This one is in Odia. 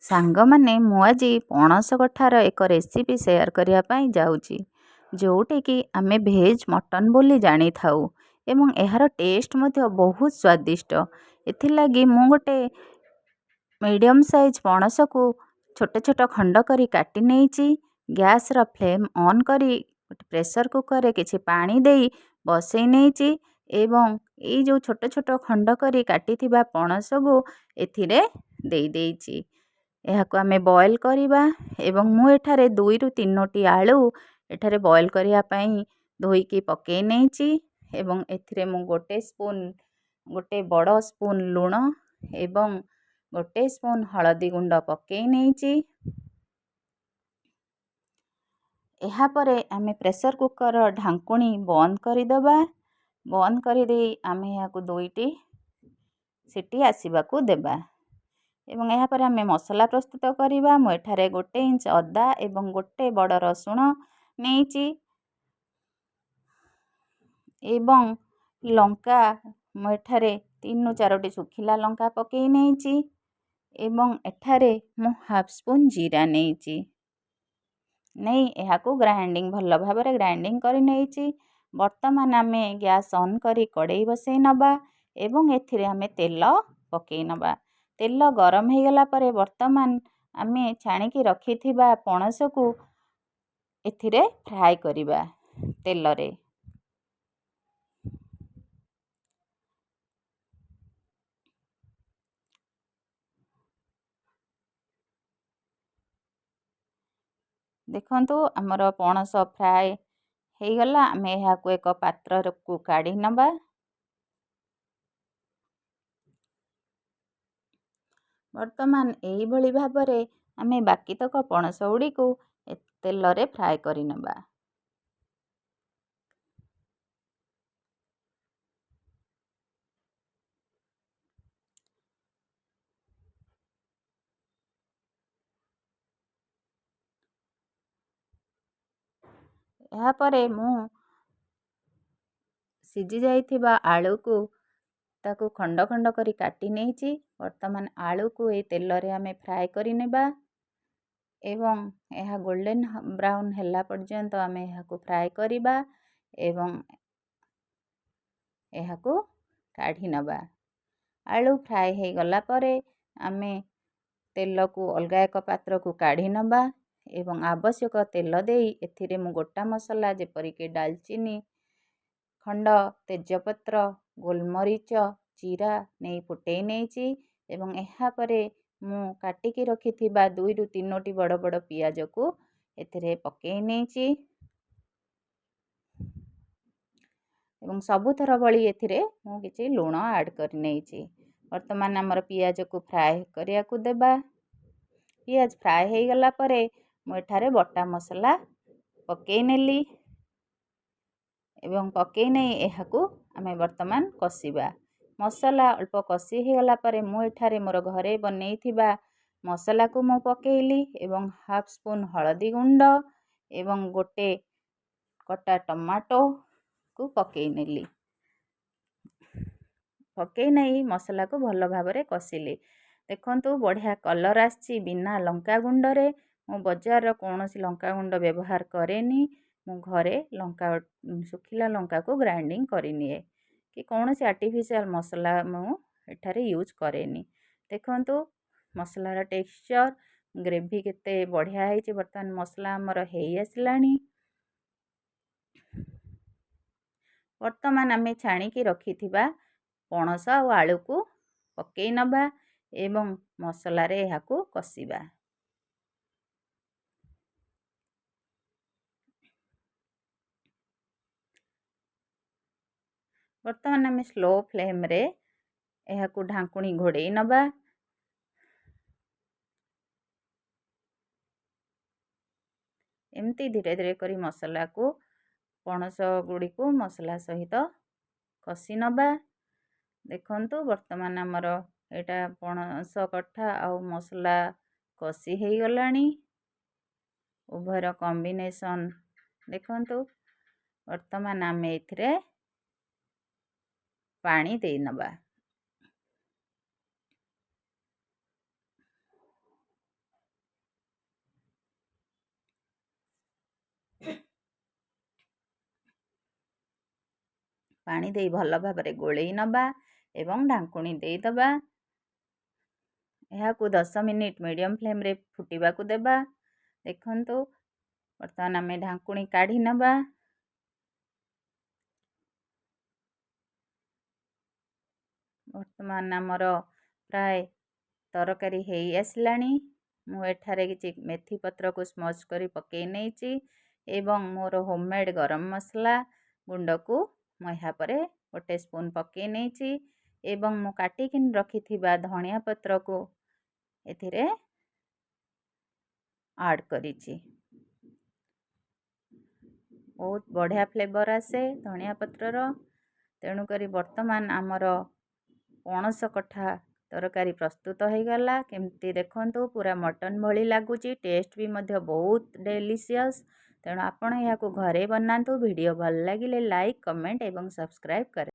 ସାଙ୍ଗମାନେ ମୁଁ ଆଜି ପଣସ କଠାର ଏକ ରେସିପି ସେୟାର କରିବା ପାଇଁ ଯାଉଛି, ଯେଉଁଠିକି ଆମେ ଭେଜ୍ ମଟନ୍ ବୋଲି ଜାଣିଥାଉ ଏବଂ ଏହାର ଟେଷ୍ଟ ମଧ୍ୟ ବହୁତ ସ୍ୱାଦିଷ୍ଟ। ଏଥିଲାଗି ମୁଁ ଗୋଟେ ମିଡ଼ିୟମ୍ ସାଇଜ୍ ପଣସକୁ ଛୋଟ ଛୋଟ ଖଣ୍ଡ କରି କାଟି ନେଇଛି। ଗ୍ୟାସ୍ର ଫ୍ଲେମ୍ ଅନ୍ କରି ଗୋଟେ ପ୍ରେସର କୁକରରେ କିଛି ପାଣି ଦେଇ ବସେଇ ନେଇଛି ଏବଂ ଏଇ ଯେଉଁ ଛୋଟ ଛୋଟ ଖଣ୍ଡ କରି କାଟିଥିବା ପଣସକୁ ଏଥିରେ ଦେଇ ଦେଇଛି। ଏହାକୁ ଆମେ ବଏଲ୍ କରିବା ଏବଂ ମୁଁ ଏଠାରେ 2ରୁ 3ଟି ଆଳୁ ଏଠାରେ ବଏଲ୍ କରିବା ପାଇଁ ଧୋଇକି ପକେଇ ନେଇଛି ଏବଂ ଏଥିରେ ମୁଁ ଗୋଟେ ବଡ଼ ସ୍ପୁନ୍ ଲୁଣ ଏବଂ 1 ସ୍ପୁନ୍ ହଳଦୀ ଗୁଣ୍ଡ ପକେଇ ନେଇଛି। ଏହାପରେ ଆମେ ପ୍ରେସର କୁକର ଢାଙ୍କୁଣୀ ବନ୍ଦ କରିଦେବା। ବନ୍ଦ କରିଦେଇ ଆମେ ଏହାକୁ 2ଟି ସିଟି ଆସିବାକୁ ଦେବା ଏବଂ ଏହାପରେ ଆମେ ମସଲା ପ୍ରସ୍ତୁତ କରିବା। ମୁଁ ଏଠାରେ 1 ଇଞ୍ଚ ଅଦା ଏବଂ 1 ବଡ଼ ରସୁଣ ନେଇଛି ଏବଂ ଲଙ୍କା ମୁଁ ଏଠାରେ 3ରୁ 4ଟି ଶୁଖିଲା ଲଙ୍କା ପକେଇ ନେଇଛି ଏବଂ ଏଠାରେ ମୁଁ ହାଫ୍ ସ୍ପୁନ୍ ଜିରା ନେଇଛି। ଏହାକୁ ଭଲ ଭାବରେ ଗ୍ରାଇଣ୍ଡିଙ୍ଗ କରି ନେଇଛି। ବର୍ତ୍ତମାନ ଆମେ ଗ୍ୟାସ୍ ଅନ୍ କରି କଡ଼େଇ ବସାଇ ନେବା ଏବଂ ଏଥିରେ ଆମେ ତେଲ ପକାଇ ନେବା। ତେଲ ଗରମ ହୋଇଗଲା ପରେ ବର୍ତ୍ତମାନ ଆମେ ଛାଣିକି ରଖିଥିବା ପଣସକୁ ଏଥିରେ ଫ୍ରାଏ କରିବା ତେଲରେ। ଦେଖନ୍ତୁ ଆମର ପଣସ ଫ୍ରାଏ ହେଇଗଲା। ଆମେ ଏହାକୁ ଏକ ପାତ୍ରକୁ କାଢ଼ି ନେବା। ବର୍ତ୍ତମାନ ଏହିଭଳି ଭାବରେ ଆମେ ବାକିତକ ପଣସ ଗୁଡ଼ିକୁ ତେଲରେ ଫ୍ରାଏ କରି ନେବା। ଏହାପରେ ମୁଁ ସିଝି ଯାଇଥିବା ଆଳୁକୁ ତାକୁ ଖଣ୍ଡ ଖଣ୍ଡ କରି କାଟି ନେଇଛି। ବର୍ତ୍ତମାନ ଆଳୁକୁ ଏହି ତେଲରେ ଆମେ ଫ୍ରାଏ କରି ନେବା ଏବଂ ଏହା ଗୋଲ୍ଡେନ୍ ବ୍ରାଉନ୍ ହେଲା ପର୍ଯ୍ୟନ୍ତ ଆମେ ଏହାକୁ ଫ୍ରାଏ କରିବା ଏବଂ ଏହାକୁ କାଢ଼ି ନେବା। ଆଳୁ ଫ୍ରାଏ ହେଇଗଲା ପରେ ଆମେ ତେଲକୁ ଅଲଗା ଏକ ପାତ୍ରକୁ କାଢ଼ି ନେବା ଏବଂ ଆବଶ୍ୟକ ତେଲ ଦେଇ ଏଥିରେ ମୁଁ ଗୋଟା ମସଲା ଯେପରିକି ଡାଲଚିନି ଖଣ୍ଡ, ତେଜପତ୍ର, ଗୋଲମରିଚ, ଜିରା ନେଇ ଫୁଟେଇ ନେଇଛି ଏବଂ ଏହାପରେ ମୁଁ କାଟିକି ରଖିଥିବା 2ରୁ 3ଟି ବଡ଼ ବଡ଼ ପିଆଜକୁ ଏଥିରେ ପକେଇ ନେଇଛି ଏବଂ ସବୁଥର ଭଳି ଏଥିରେ ମୁଁ କିଛି ଲୁଣ ଆଡ଼୍ କରି ନେଇଛି। ବର୍ତ୍ତମାନ ଆମର ପିଆଜକୁ ଫ୍ରାଏ କରିବାକୁ ଦେବା। ପିଆଜ ଫ୍ରାଏ ହେଇଗଲା ପରେ ମୁଁ ଏଠାରେ ବଟା ମସଲା ପକେଇ ନେଲି ଏବଂ ପକେଇ ନେଇ ଏହାକୁ ଆମେ ବର୍ତ୍ତମାନ କଷିବା। ମସଲା ଅଳ୍ପ କଷି ହେଇଗଲା ପରେ ମୁଁ ଏଠାରେ ମୋର ଘରେ ବନେଇଥିବା ମସଲାକୁ ମୁଁ ପକେଇଲି ଏବଂ ହାଫ୍ ସ୍ପୁନ୍ ହଳଦୀ ଗୁଣ୍ଡ ଏବଂ 1 କଟା ଟମାଟୋକୁ ପକେଇ ନେଲି। ପକେଇ ନେଇ ମସଲାକୁ ଭଲ ଭାବରେ କଷିଲି। ଦେଖନ୍ତୁ ବଢ଼ିଆ କଲର୍ ଆସିଛି ବିନା ଲଙ୍କାଗୁଣ୍ଡରେ। ମୁଁ ବଜାରର କୌଣସି ଲଙ୍କାଗୁଣ୍ଡ ବ୍ୟବହାର କରେନି। ମୁଁ ଘରେ ଶୁଖିଲା ଲଙ୍କାକୁ ଗ୍ରାଇଣ୍ଡିଙ୍ଗ କରିନିଏ କି କୌଣସି ଆର୍ଟିଫିସିଆଲ ମସଲା ମୁଁ ଏଠାରେ ୟୁଜ୍ କରେନି। ଦେଖନ୍ତୁ ମସଲାର ଟେକ୍ସଚର ଗ୍ରେଭି କେତେ ବଢ଼ିଆ ହେଇଛି। ବର୍ତ୍ତମାନ ମସଲା ଆମର ହେଇ ଆସିଲାଣି। ବର୍ତ୍ତମାନ ଆମେ ଛାଣିକି ରଖିଥିବା ପଣସ ଆଉ ଆଳୁକୁ ପକେଇ ନେବା ଏବଂ ମସଲାରେ ଏହାକୁ କଷିବା। ବର୍ତ୍ତମାନ ଆମେ ସ୍ଲୋ ଫ୍ଲେମ୍ରେ ଏହାକୁ ଢାଙ୍କୁଣୀ ଘୋଡ଼େଇ ନେବା। ଏମିତି ଧୀରେ ଧୀରେ କରି ମସଲାକୁ ପଣସ ଗୁଡ଼ିକୁ ମସଲା ସହିତ କଷି ନେବା। ଦେଖନ୍ତୁ ବର୍ତ୍ତମାନ ଆମର ଏଇଟା ପଣସ କଠା ଆଉ ମସଲା କଷି ହେଇଗଲାଣି। ଉଭୟର କମ୍ବିନେସନ୍ ଦେଖନ୍ତୁ। ବର୍ତ୍ତମାନ ଆମେ ଏଥିରେ ପାଣି ଦେଇନେବା। ପାଣି ଦେଇ ଭଲ ଭାବରେ ଗୋଳେଇ ନେବା ଏବଂ ଢାଙ୍କୁଣୀ ଦେଇଦେବା। ଏହାକୁ 10 ମିନିଟ୍ ମିଡ଼ିୟମ୍ ଫ୍ଲେମ୍ରେ ଫୁଟିବାକୁ ଦେବା। ଦେଖନ୍ତୁ ବର୍ତ୍ତମାନ ଆମେ ଢାଙ୍କୁଣୀ କାଢ଼ି ନେବା। ବର୍ତ୍ତମାନ ଆମର ପ୍ରାୟ ତରକାରୀ ହେଇ ଆସିଲାଣି। ମୁଁ ଏଠାରେ କିଛି ମେଥି ପତ୍ରକୁ ସ୍ମଚ୍ କରି ପକାଇ ନେଇଛି ଏବଂ ମୋର ହୋମମେଡ଼୍ ଗରମ ମସଲା ଗୁଣ୍ଡକୁ ମୁଁ ଏହା ପରେ 1 ସ୍ପୁନ୍ ପକାଇ ନେଇଛି ଏବଂ ମୁଁ କାଟିକି ରଖିଥିବା ଧଣିଆ ପତ୍ରକୁ ଏଥିରେ ଆଡ଼୍ କରିଛି। ବହୁତ ବଢ଼ିଆ ଫ୍ଲେଭର୍ ଆସେ ଧଣିଆ ପତ୍ରର। ତେଣୁକରି ବର୍ତ୍ତମାନ ଆମର ପଣସ କଠା ତରକାରୀ ପ୍ରସ୍ତୁତ ହୋଇଗଲା। କେମିତି ଦେଖନ୍ତୁ ପୁରା ମଟନ୍ ଭଳି ଲାଗୁଛି, ଟେଷ୍ଟ ବି ମଧ୍ୟ ବହୁତ ଡେଲିସିୟସ୍। ତେଣୁ ଆପଣ ଏହାକୁ ଘରେ ବନାନ୍ତୁ। ଭିଡ଼ିଓ ଭଲ ଲାଗିଲେ ଲାଇକ୍, କମେଣ୍ଟ ଏବଂ ସବସ୍କ୍ରାଇବ୍ କରେ।